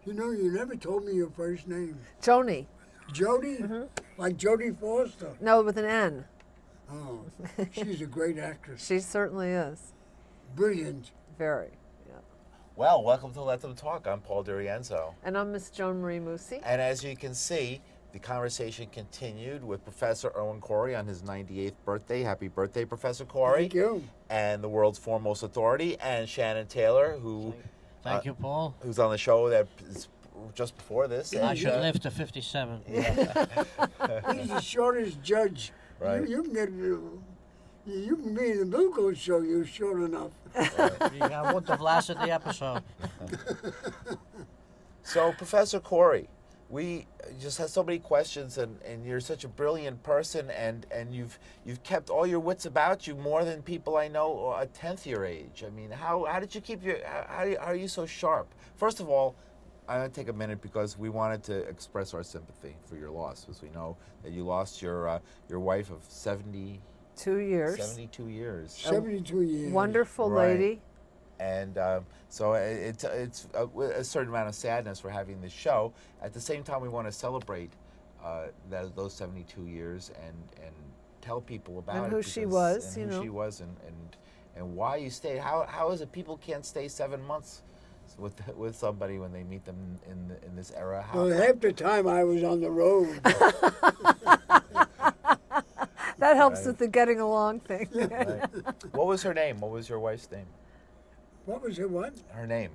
You know, you never told me your first name. Joni. Jody? Like Jodie Foster? No, with an N. Oh, she's a great actress. She certainly is. Brilliant. Very. Yeah. Well, welcome to Let Them Talk. I'm Paul DiRienzo. And I'm Miss Joan Marie Musi. And as you can see, the conversation continued with Professor Irwin Corey on his 98th birthday. Happy birthday, Professor Corey. Thank you. And the world's foremost authority, and Shannon Taylor, who Thank you, Paul. who's on the show that is just before this. I and, should live to 57. He's the shortest judge. Right. You can get, you can be in the Bilko show. You're short enough. I wouldn't have lasted the episode. So, Professor Corey, we just have so many questions, and you're such a brilliant person, and you've kept all your wits about you more than people I know a tenth your age. I mean, how did you keep your? How are you so sharp? First of all, I'm going to take a minute because we wanted to express our sympathy for your loss, because we know that you lost your wife of 72 years. 72 years. 72 years. Wonderful Right. lady. And so it's a certain amount of sadness for having this show. At the same time, we want to celebrate those 72 years and tell people about And it. who she was, and you who know. she was, and why you stayed. How is it people can't stay 7 months with somebody when they meet them in this era? Well, half the time I was on the road. That helps Right. with the getting along thing. Right. What was her name? What was your wife's name? What was it, what? Her name.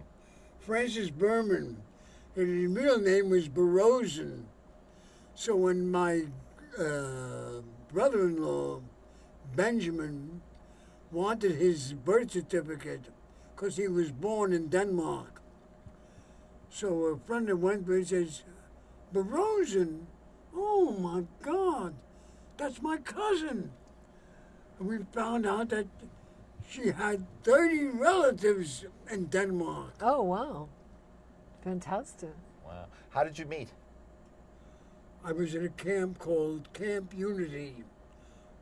Francis Berman. And his real name was Barosen. So when my brother-in-law, Benjamin, wanted his birth certificate, because he was born in Denmark. So a friend of went to him says, Barosen? Oh my God, that's my cousin. And we found out that she had 30 relatives in Denmark. Oh, wow. Fantastic. Wow. How did you meet? I was at a camp called Camp Unity,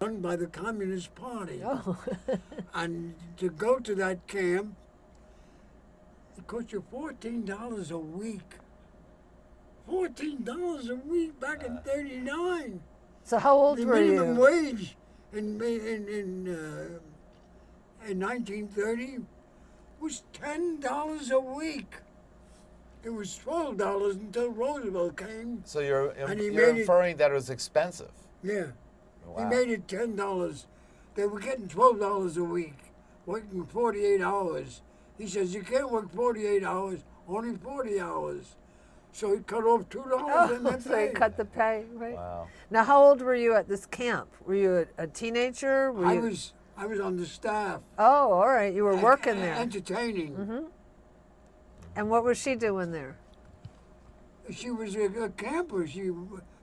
run by the Communist Party. Oh. And to go to that camp, it cost you $14 a week. $14 a week back in '39. So how old The were minimum you? wage in 1930 was $10 a week. It was $12 until Roosevelt came. So you're And he you're made it- inferring that it was expensive. Yeah. Wow. He made it $10. They were getting $12 a week, working 48 hours. He says, you can't work 48 hours, only 40 hours. So he cut off $2 and Oh, that's so you it. cut the pay, right? Wow. Now, how old were you at this camp? Were you a teenager? Were I you... was on the staff. Oh, all right. You were working there. Entertaining. And what was she doing there? She was a camper.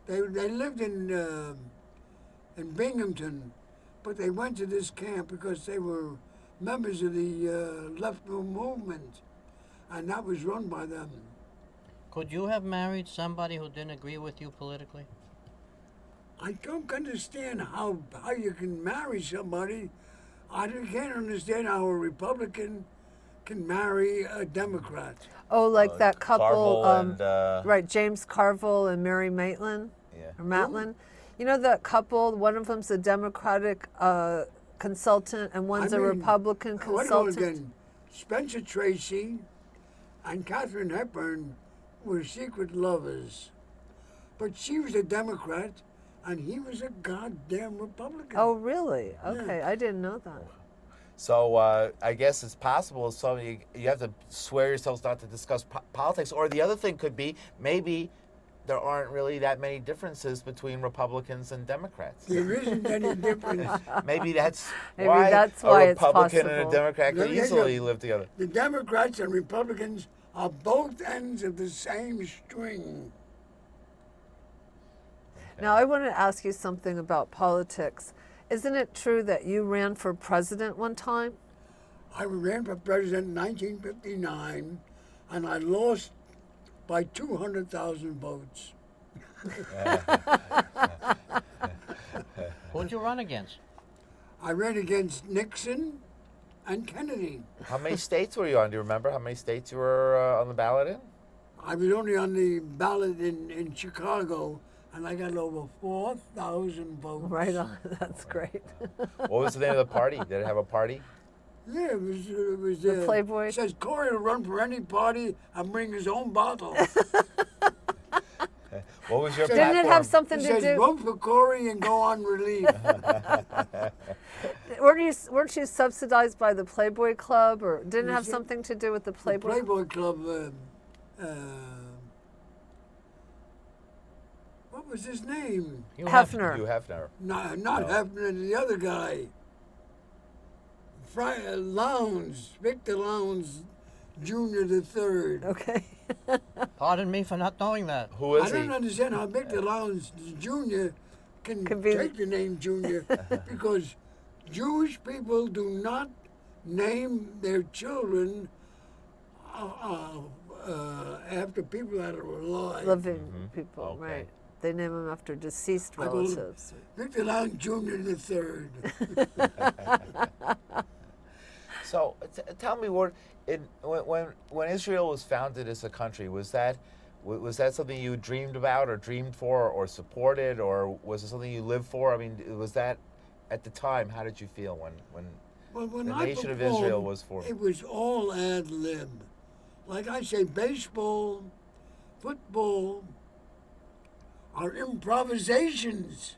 They lived in Binghamton, but they went to this camp because they were members of the left movement, and that was run by them. Could you have married somebody who didn't agree with you politically? I don't understand how you can marry somebody. I can't understand how a Republican can marry a Democrat. Oh, like that couple, Carville and, right, James Carville and Mary Maitland, Yeah. or Matlin. You know that couple, one of them's a Democratic consultant and one's a Republican What do you consultant. again? Spencer Tracy and Katharine Hepburn were secret lovers. But she was a Democrat and he was a goddamn Republican. Oh, really? Okay, I didn't know that. So I guess it's possible. So you have to swear yourselves not to discuss politics. Or the other thing could be maybe there aren't really that many differences between Republicans and Democrats. There isn't any difference. Maybe that's Maybe why that's why a it's Republican and a possible. Democrat could Let me tell easily you, live together. The Democrats and Republicans are both ends of the same string. Now, I want to ask you something about politics. Isn't it true that you ran for president one time? I ran for president in 1959 and I lost by 200,000 votes. Who'd you run against? I ran against Nixon and Kennedy. How many states were you on? Do you remember how many states you were on the ballot in? I was only on the ballot in Chicago, and I got over 4,000 votes. Right on. That's great. What was the name of the party? Did it have a party? Yeah, it was The Playboy? It says Corey will run for any party and bring his own bottle. What was your Didn't platform? Didn't it have something It to says do? vote for Corey and go on relief. Weren't you subsidized by the Playboy Club, or didn't it have Was it- something to do with the The Playboy? Playboy Club. What was his name? Hugh Hefner. Hefner. Hugh Hefner. Not No. Hefner, the other guy. Lowndes, Victor Lowndes, Jr. the Third. Okay. Pardon me for not knowing that. Who is I don't he? understand how Victor Lowndes Jr. can Could be- take the name Jr. because Jewish people do not name their children after people that are alive. Living people, Okay. right? They name them after deceased I call him relatives. Victor Lowndes Jr. the Third. So tell me, when Israel was founded as a country, was that something you dreamed about, or dreamed for, or supported, or was it something you lived for? I mean, was that at the time? How did you feel when Well, when the I nation of performed, Israel was formed? it was all ad lib. Like I say, baseball, football are improvisations.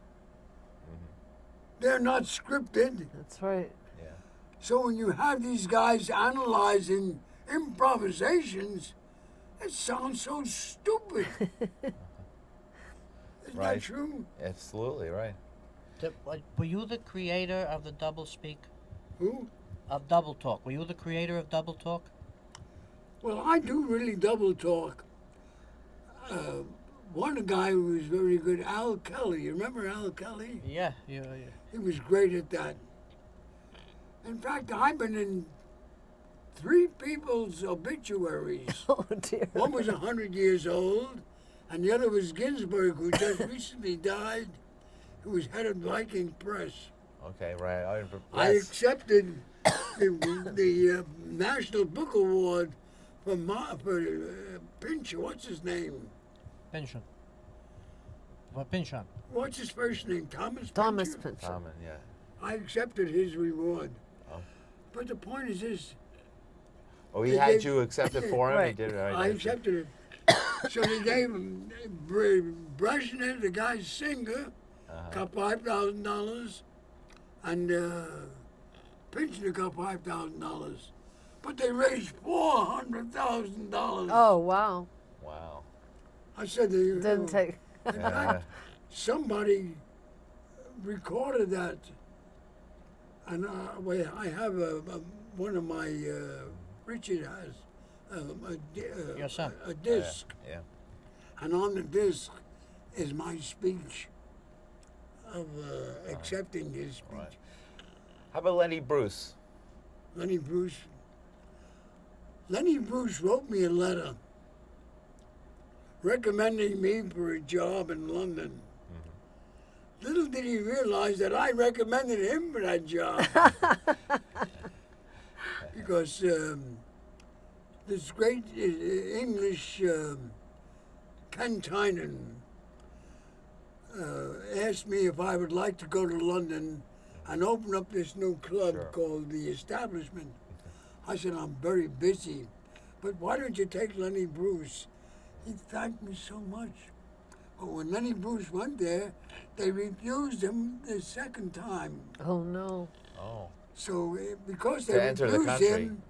They're not scripted. That's right. Yeah. So when you have these guys analyzing improvisations, it sounds so stupid. Isn't Right. that true? Absolutely right. Were you the creator of the double speak? Who? Of double talk? Were you the creator of double talk? Well, I do really double talk. One guy who was very good, Al Kelly. You remember Al Kelly? Yeah. He was great at that. In fact, I've been in 3 people's obituaries. Oh dear. One was 100 years old, and the other was Ginsburg, who just recently died, who was head of Viking Press. Okay, right. I Yes. accepted the National Book Award for Pinchot. What's his name? Pynchon. For Pynchon. What's his first name? Thomas Thomas Pynchot? Pynchon. Common, yeah. I accepted his reward. Oh. But the point is this. Oh, he They had gave- you accept it for him? He Right. did it. Right. I accepted it. So they gave him Brezhnev, the guy's singer, got $5,000, and Pinchner got $5,000. But they raised $400,000. Oh wow. Wow. I said they Didn't take. In fact, somebody recorded that, and I have one of my Richard has Your son. a disc, Yeah. and on the disc is my speech of accepting his speech. Right. How about Lenny Bruce? Lenny Bruce. Lenny Bruce wrote me a letter recommending me for a job in London. Little did he realize that I recommended him for that job. Because this great English Ken Tynan asked me if I would like to go to London and open up this new club Sure. called The Establishment. I said, I'm very busy, but why don't you take Lenny Bruce? He thanked me so much. But when Lenny Bruce went there, they refused him the second time. Oh no. Oh. So because To they enter the refused country. him,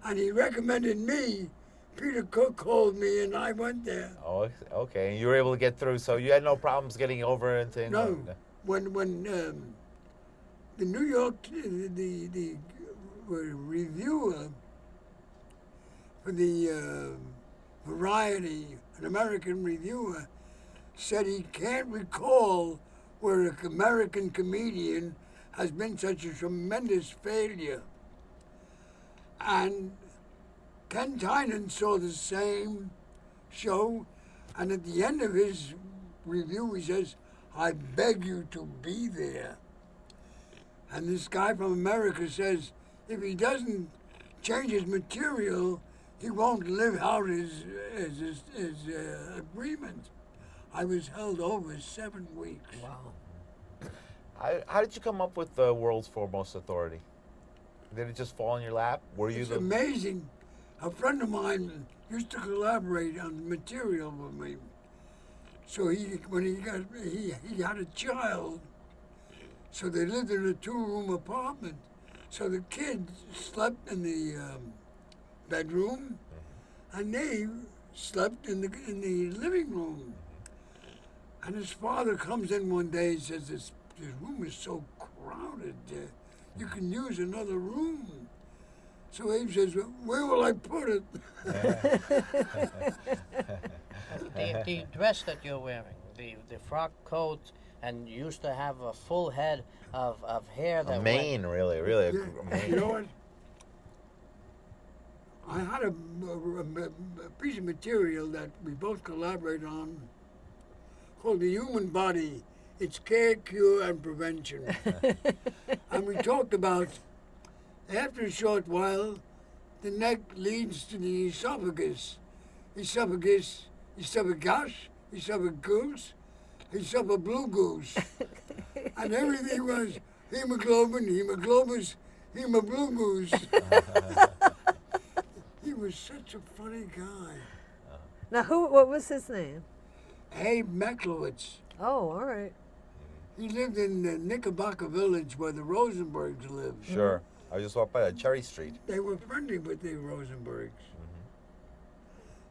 and he recommended me, Peter Cook called me and I went there. Oh, okay. And you were able to get through, so you had no problems getting over into England. No, when the New York, the reviewer for the Variety, an American reviewer, said he can't recall where an American comedian has been such a tremendous failure. And Ken Tynan saw the same show, and at the end of his review, he says, I beg you to be there. And this guy from America says, if he doesn't change his material, he won't live out his agreement. I was held over 7 weeks. Wow. How did you come up with the world's foremost authority? Did it just fall in your lap? Were you It's the amazing. A friend of mine used to collaborate on material with me. So when he had a child, so they lived in a 2-room apartment. So the kid slept in the bedroom, and they slept in the living room. And his father comes in one day and says, this room is so crowded, you can use another room. So Abe says, well, where will I put it? The dress that you're wearing, the frock coat, and you used to have a full head of hair that a mane, really a Yeah, mane. you know what? I had a piece of material that we both collaborated on called The Human Body, Its Care, Cure, and Prevention. And we talked about, after a short while, the neck leads to the esophagus. Esophagus, esophagus, blue goose. And everything was hemoglobin, hemoglobus, hemoblue goose. He was such a funny guy. Now, what was his name? Abe Meklowitz. Oh, all right. He lived in the Knickerbocker Village where the Rosenbergs lived. Sure. I just walked by Cherry Street. They were friendly with the Rosenbergs.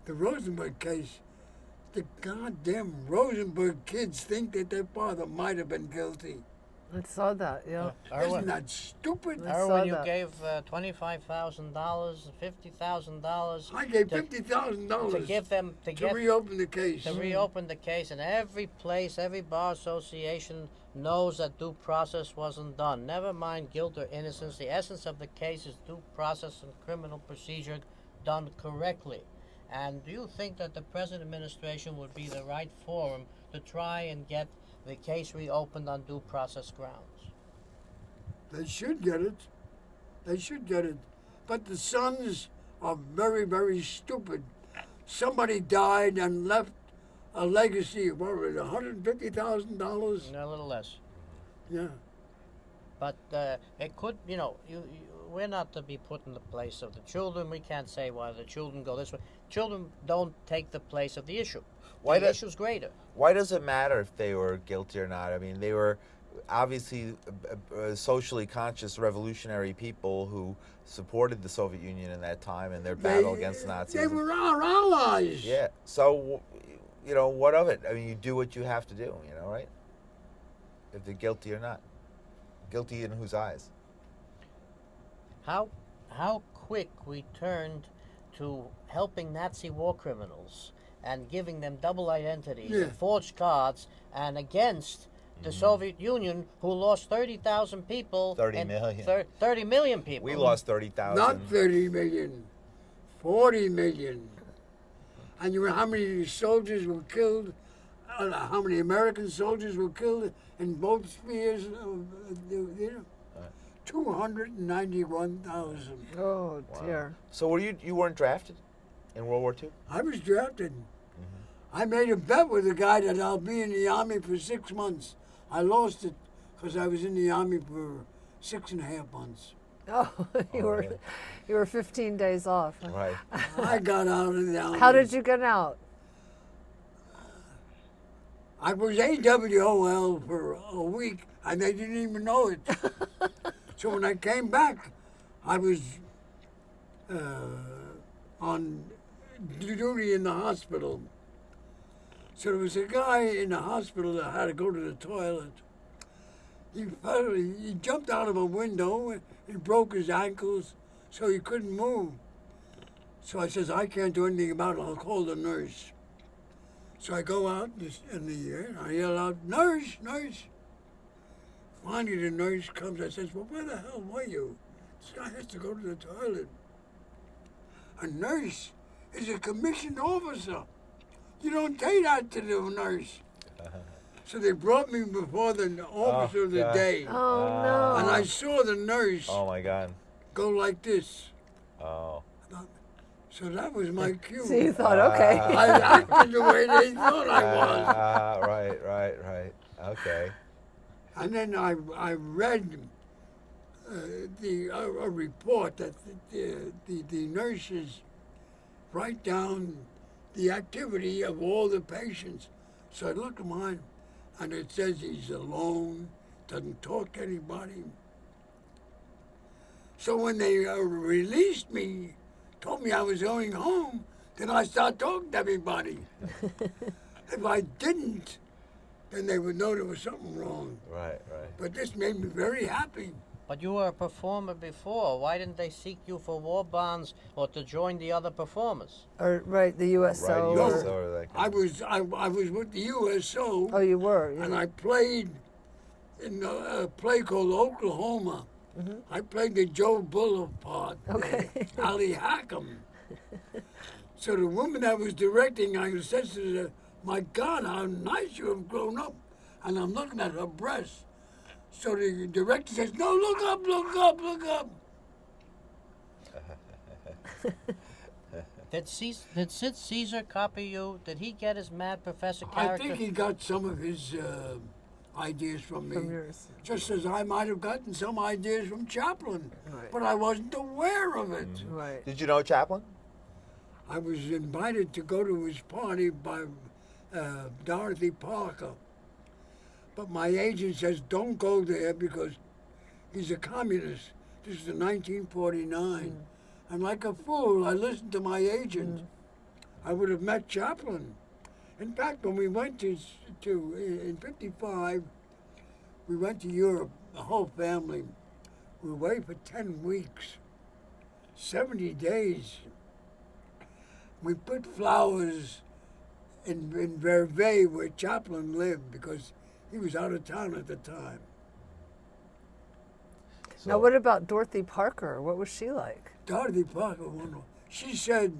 The Rosenberg case, the goddamn Rosenberg kids think that their father might have been guilty. I saw that, yeah. Isn't that stupid? I saw Irwin, you that. gave $25,000, $50,000. I gave to- $50,000 to give them to reopen the case. to reopen the case, and every place, every bar association knows that due process wasn't done. Never mind guilt or innocence. The essence of the case is due process and criminal procedure done correctly. And do you think that the present administration would be the right forum to try and get the case reopened on due process grounds? They should get it. They should get it. But the sons are very, very stupid. Somebody died and left a legacy of, what was it, $150,000? No, a little less. Yeah. But it could, we're not to be put in the place of the children. We can't say why the children go this way. Children don't take the place of the issue. Why The do- issue's greater. Why does it matter if they were guilty or not? I mean, they were obviously socially conscious revolutionary people who supported the Soviet Union in that time in their battle against Nazis. They were our allies. Yeah. So, what of it? I mean, you do what you have to do, right? If they're guilty or not. Guilty in whose eyes? How quick we turned to helping Nazi war criminals and giving them double identities Yeah. and forged cards, and against the Soviet Union, who lost 30,000 people. 30 and million. 30 million people. We lost 30,000. Not 30 million, 40 million. And you know how many soldiers were killed? How many American soldiers were killed in both spheres? 291,000. Oh, dear. So you weren't drafted in World War II? I was drafted. I made a bet with a guy that I'll be in the Army for 6 months. I lost it because I was in the Army for 6.5 months. Oh, you were 15 days off. Huh? Right. I got out of the Army. How did you get out? I was AWOL for a week, and they didn't even know it. So when I came back, I was on duty in the hospital. So there was a guy in the hospital that had to go to the toilet. He jumped out of a window and broke his ankles, so he couldn't move. So I says, I can't do anything about it. I'll call the nurse. So I go out in the air, and I yell out, nurse, nurse. Finally, the nurse comes. I says, well, where the hell were you? This guy has to go to the toilet. A nurse is a commissioned officer. You don't say that to the nurse. So they brought me before the officer of the God. day. Oh, no. And I saw the nurse Oh, my God. go like this. Oh. I thought, So that was my cue. So you thought, okay. I acted the way they thought I was. Right. Okay. And then I read a report that the nurses write down the activity of all the patients. So I look at mine, and it says he's alone, doesn't talk to anybody. So when they released me, told me I was going home, then I start talking to everybody. If I didn't, then they would know there was something wrong. Right. But this made me very happy. But you were a performer before. Why didn't they seek you for war bonds or to join the other performers? Or the USO. Right, or- USO or that kind of- I was with the USO. Oh, you were. Yeah. And I played in a play called Oklahoma. I played the Joe Bullock part, Okay. Ali Hackham. So the woman that was directing, I said to her, "My God, how nice you have grown up." And I'm looking at her breasts. So the director says, "No, look up, look up, look up." Did Sid Caesar copy you? Did he get his Mad Professor I character? think he got some of his ideas from me. From yours. Just as I might have gotten some ideas from Chaplin. Right. But I wasn't aware of it. Right. Did you know Chaplin? I was invited to go to his party by Dorothy Parker. But my agent says, "Don't go there because he's a communist." This is in 1949. And like a fool, I listened to my agent. I would have met Chaplin. In fact, when we went in '55, we went to Europe, the whole family. We were away for 10 weeks, 70 days. We put flowers in Verviers where Chaplin lived because he was out of town at the time. So, Now, what about Dorothy Parker? What was she like? Dorothy Parker, she said,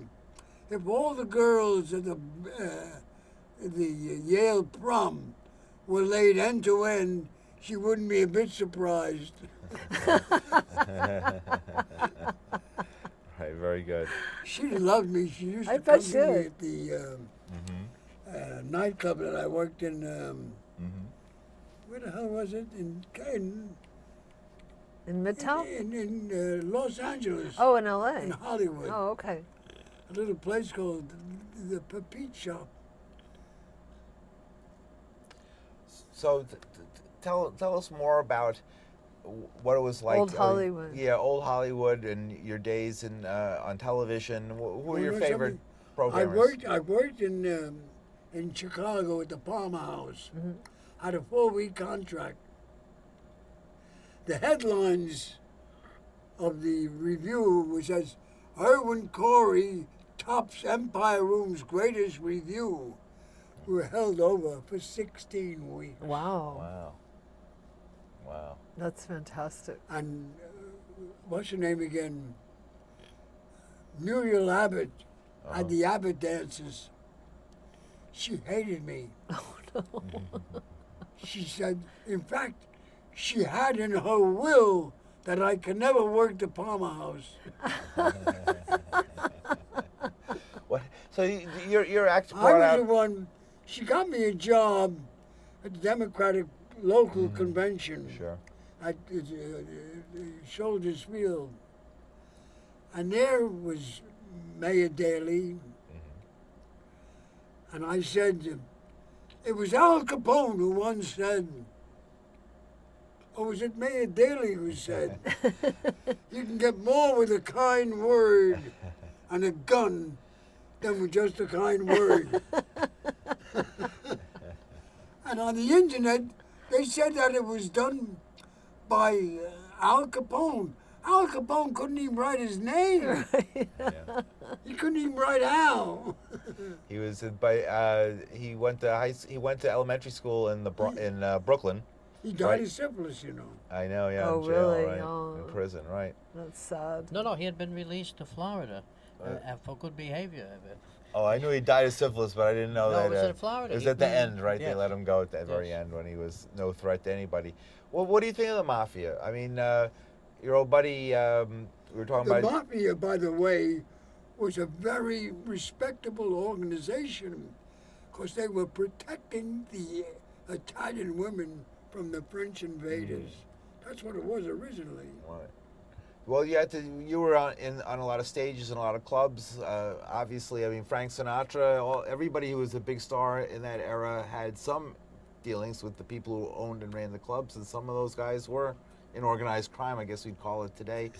if all the girls at the Yale prom were laid end to end, she wouldn't be a bit surprised. Right, very good. She loved me. She used I to bet come she to me did. at the nightclub that I worked in. Where the hell was it? In Midtown? in Los Angeles. Oh, in LA. In Hollywood. Oh, okay. A little place called the Pepite Shop. So tell us more about what it was like. Old Hollywood. Yeah, old Hollywood and your days in on television. Who were your know favorite something? programmers? I worked in Chicago at the Palmer House. Had a 4-week contract. The headlines of the review was as Irwin Corey tops Empire Room's greatest review. We were held over for 16 weeks. Wow. Wow. That's fantastic. And what's her name again? Muriel Abbott at the Abbott dances. She hated me. Oh, no. She said, in fact, she had in her will that I could never work the Palmer House. What? So your act I brought was out. the one. She got me a job at the Democratic local convention Sure. at Soldiers Field, and there was Mayor Daley, and I said, it was Al Capone who once said, or was it Mayor Daley who said, you can get more with a kind word and a gun than with just a kind word. And on the internet, they said that it was done by Al Capone. Al Capone couldn't even write his name. Yeah. He couldn't even write Al. He was he went to elementary school in Brooklyn. He died Right. of syphilis, you know. I know, yeah. Oh, in jail, really? right? Oh. In prison, right? That's sad. No, he had been released to Florida for good behavior. Oh, I knew he died of syphilis, but I didn't know No, that. it was in Florida. It was He- at the end, right? They Yes. let him go at the very Yes. end when he was no threat to anybody. Well, what do you think of the mafia? I mean, your old buddy, we were talking The about. mafia, by the way, was a very respectable organization because they were protecting the Italian women from the French invaders. That's what it was originally. Right. Well, you were on a lot of stages and a lot of clubs. Obviously, I mean, Frank Sinatra, everybody who was a big star in that era had some dealings with the people who owned and ran the clubs, and some of those guys were in organized crime, I guess we'd call it today.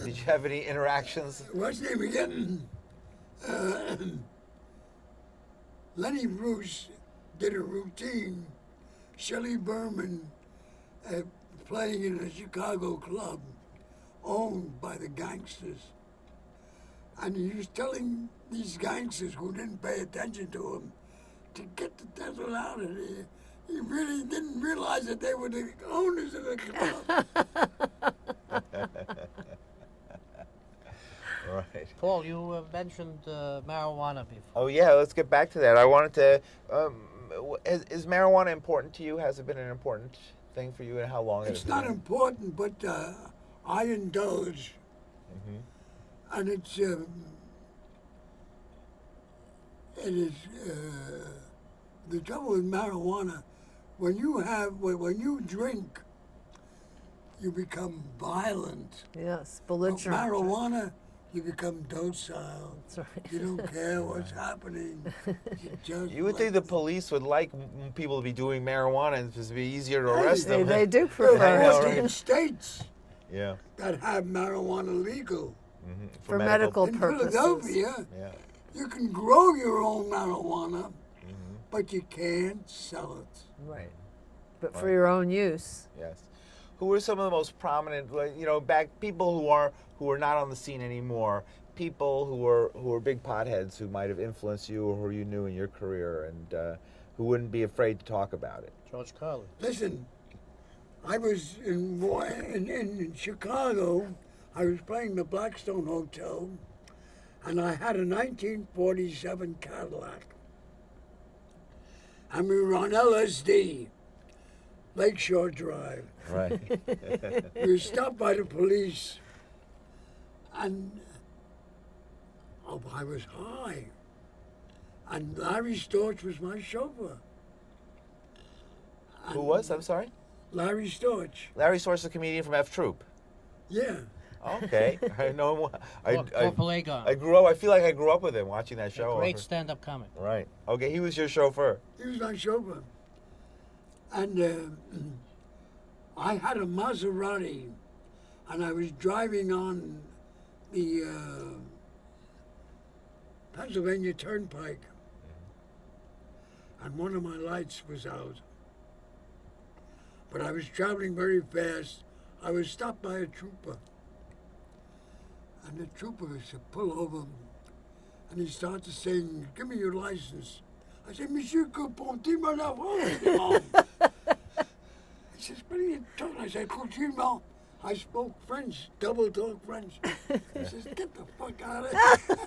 Did you have any interactions? What's his name again? Lenny Bruce did a routine. Shelley Berman playing in a Chicago club owned by the gangsters. And he was telling these gangsters who didn't pay attention to him to get the devil out of there. He really didn't realize that they were the owners of the club. Right. Paul, you mentioned marijuana before. Oh yeah, let's get back to that. I wanted to. Is marijuana important to you? Has it been an important thing for you, and how long? It's not important, but I indulge, and it is the trouble with marijuana. When you drink, you become violent. Yes, But belligerent. marijuana, you become docile. That's right. You don't care what's happening. You would think the police would like people to be doing marijuana and to be easier to arrest them. They do There prefer I know, are right? 14 states Yeah. that have marijuana legal. for medical In purposes. Philadelphia, Yeah. you can grow your own marijuana, but you can't sell it. Right. But for Right. your own use. Yes. Who are some of the most prominent, people who are not on the scene anymore, people who are big potheads who might have influenced you or who you knew in your career, and who wouldn't be afraid to talk about it? George Carlin. Listen, I was in Chicago. I was playing the Blackstone Hotel, and I had a 1947 Cadillac. And we were on LSD, Lakeshore Drive. Right. We were stopped by the police, and I was high. And Larry Storch was my chauffeur. Who was? I'm sorry? Larry Storch. Larry Source, the comedian from F Troop. Yeah. Okay. I know him. Or Playgirl. I grew up. I feel like I grew up with him watching that show. Great stand-up comic. Right. Okay. He was your chauffeur. He was my chauffeur. And I had a Maserati, and I was driving on the Pennsylvania Turnpike, and one of my lights was out. But I was traveling very fast. I was stopped by a trooper. And the trooper said, pull over. And he started saying, give me your license. I said, Monsieur Couponti, my love. He says, what are you talking? I said, Coutinho. I spoke French, double talk French. He says, get the fuck out of here.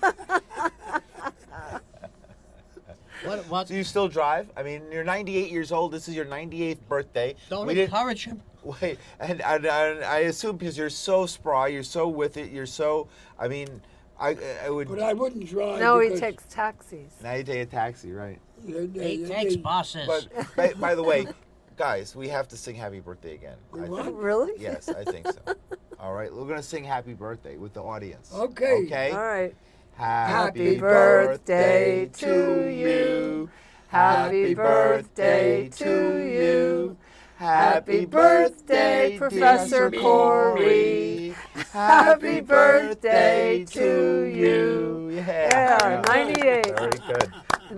What? Do you still drive? I mean, you're 98 years old. This is your 98th birthday. Don't We didn't- encourage him. Wait, and I assume because you're so spry, you're so with it, you're so. I mean, I would. But I wouldn't drive. No, he because takes taxis. Now you take a taxi, right? He takes buses. But by the way, guys, we have to sing Happy Birthday again. I What? think. Really? Yes, I think so. All right, we're gonna sing Happy Birthday with the audience. Okay. Okay. All right. Happy birthday to you. Happy birthday to you. Happy birthday, Professor Corey. Happy birthday to you. Yeah, 98. Very good.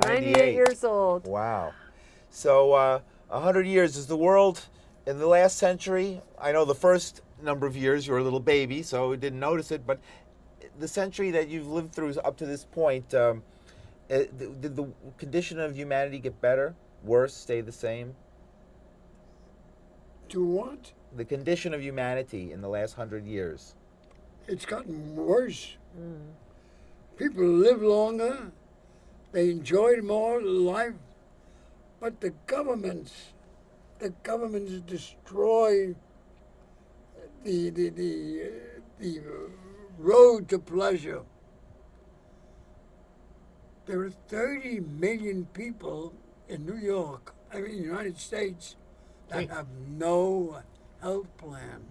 98 years old. Wow. So, 100 years is the world in the last century. I know the first number of years you were a little baby, so we didn't notice it, but the century that you've lived through up to this point, did the condition of humanity get better, worse, stay the same? To what? The condition of humanity in the last 100 years. It's gotten worse. People live longer. They enjoy more life. But the governments destroy the road to pleasure. There are 30 million people in New York, I mean, United States, that have no health plan.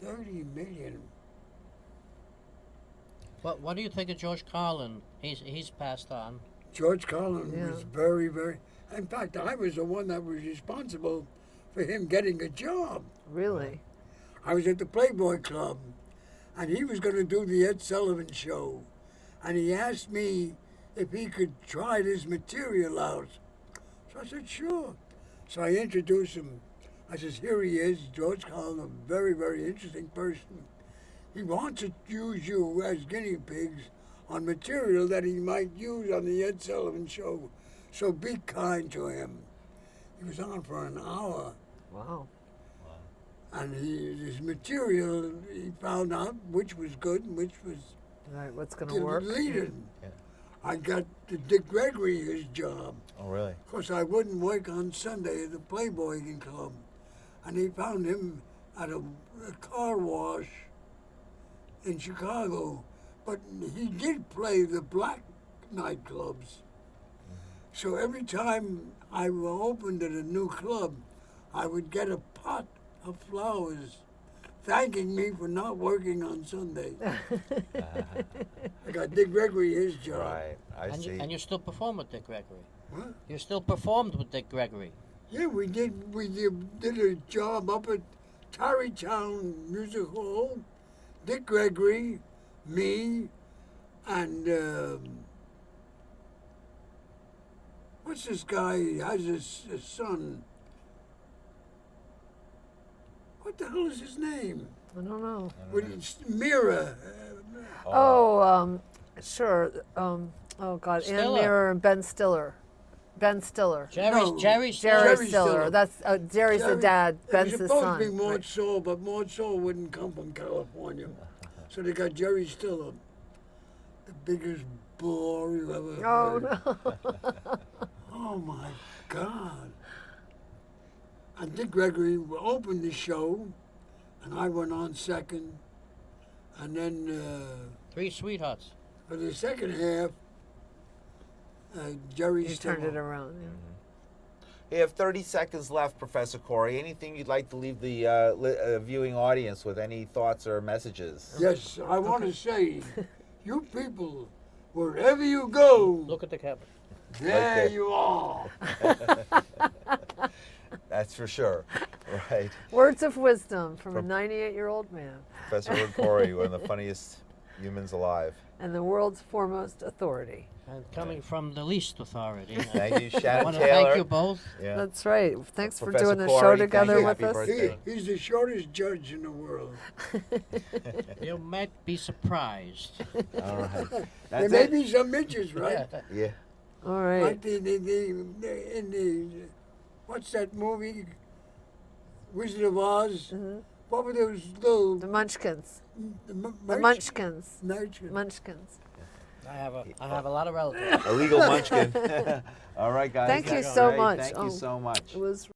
30 million. What do you think of George Carlin? He's passed on. George Carlin Yeah. was very, very. In fact, I was the one that was responsible for him getting a job. Really? I was at the Playboy Club, and he was going to do the Ed Sullivan Show. And he asked me if he could try this material out. So I said, sure. So I introduced him. I says, here he is, George Carlin, a very, very interesting person. He wants to use you as guinea pigs on material that he might use on the Ed Sullivan Show. So be kind to him. He was on for an hour. Wow. And his material, he found out which was good and which was All right, what's going to work? deleted. Yeah. I got to Dick Gregory his job. Oh, really? Of course, I wouldn't work on Sunday at the Playboy Club. And he found him at a car wash in Chicago. But he did play the black nightclubs. So every time I opened at a new club, I would get a pot of flowers thanking me for not working on Sunday. I got Dick Gregory his job. Right. I And see. you still perform with Dick Gregory. What? You still performed with Dick Gregory. Yeah, we did a job up at Tarrytown Music Hall. Dick Gregory, me, and what's this guy? He has a son. What the hell is his name? I don't know. It's Mira. Sure. Oh God, Ann Stiller. Mirror and Ben Stiller. Ben Stiller. No. Jerry Jerry Jerry Stiller. Stiller. That's Jerry's the Jerry- dad. Ben's it the was supposed son. to be Maud Right. Soul, but Maud Soul wouldn't come from California. So they got Jerry Stiller, the biggest bore you ever Oh heard. no. Oh my God. And Dick Gregory opened the show, and I went on second. And then Three Sweethearts. for the second half, Jerry You Stiller. turned it around. Yeah. You have 30 seconds left, Professor Corey. Anything you'd like to leave the viewing audience with? Any thoughts or messages? Yes, I want to say, you people, wherever you go, Look at the camera. there Okay. you are. That's for sure. Right. Words of wisdom from a From- 98-year-old man Professor Irwin Corey, one of the funniest humans alive. and the world's foremost authority. And coming from the least authority. Thank you, I Shannon want to Taylor. thank you both. Yeah. That's right. Thanks for Professor doing the Corey, show thank together you. with Happy us. birthday. He's the shortest judge in the world. You might be surprised. All right. There That's may it. be some inches, right? Yeah. All right. Like in the what's that movie? Wizard of Oz. What were those little The Munchkins. the The Munchkins. Munchkins. Munchkins. I have a lot of relatives. Illegal munchkin. All right, guys. Thank you That's so great. much. Thank Oh. you so much. It was